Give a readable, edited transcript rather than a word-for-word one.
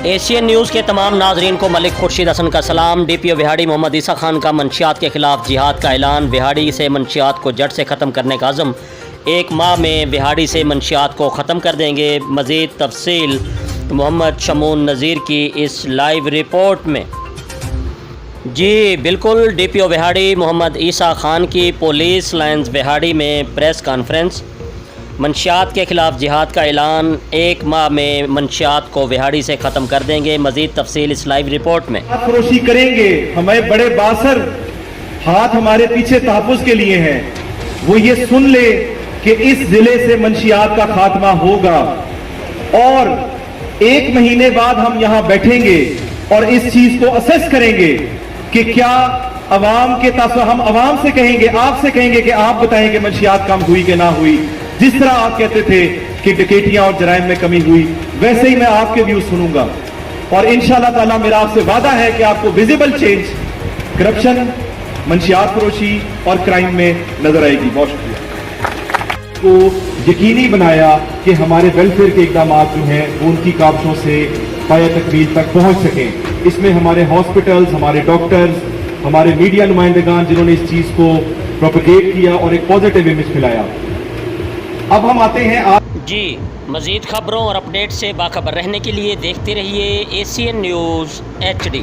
Asian news کے تمام ناظرین کو ملک خورشید حسن کا سلام۔ ڈی پی او وہاڑی محمد عیسیٰ خان کا منشیات کے خلاف جہاد کا اعلان۔ وہاڑی سے منشیات کو جڑ سے ختم کرنے کا عزم۔ 1 ماہ میں وہاڑی سے منشیات کو ختم کر دیں گے۔ مزید تفصیل محمد شمون نذیر کی اس لائیو رپورٹ میں۔ جی بالکل، ڈی پی او وہاڑی محمد عیسیٰ خان کی پولیس لائنز وہاڑی میں پریس کانفرنس۔ منشیات کے خلاف جہاد کا اعلان۔ 1 ماہ میں منشیات کو وہاڑی سے ختم کر دیں گے۔ مزید تفصیل اس لائیو رپورٹ میں۔ فروشی کریں گے، ہمیں بڑے باثر ہاتھ ہمارے پیچھے تحفظ کے لیے ہیں، وہ یہ سن لے کہ اس ضلع سے منشیات کا خاتمہ ہوگا، اور 1 مہینے بعد ہم یہاں بیٹھیں گے اور اس چیز کو اسیس کریں گے کہ کیا عوام کے تاثر، ہم عوام سے کہیں گے، آپ سے کہیں گے کہ آپ بتائیں کہ منشیات کم ہوئی کہ نہ ہوئی۔ جس طرح آپ کہتے تھے کہ ڈکیتیاں اور جرائم میں کمی ہوئی، ویسے ہی میں آپ کے ویوز سنوں گا، اور انشاءاللہ تعالیٰ میرا آپ سے وعدہ ہے کہ آپ کو ویزیبل چینج کرپشن، منشیات فروشی اور کرائم میں نظر آئے گی۔ بہت شکریہ۔ کو یقینی بنایا کہ ہمارے ویلفیئر کے اقدامات جو ہیں وہ ان کی کاوشوں سے پایہ تکمیل تک پہنچ سکیں۔ اس میں ہمارے ہاسپٹلز، ہمارے ڈاکٹرز، ہمارے میڈیا نمائندگان جنہوں نے اس چیز کو پروپیگیٹ کیا اور ایک پازیٹیو امیج پھیلایا۔ اب ہم آتے ہیں جی مزید خبروں اور اپڈیٹ سے باخبر رہنے کے لیے دیکھتے رہیے ایشین نیوز HD۔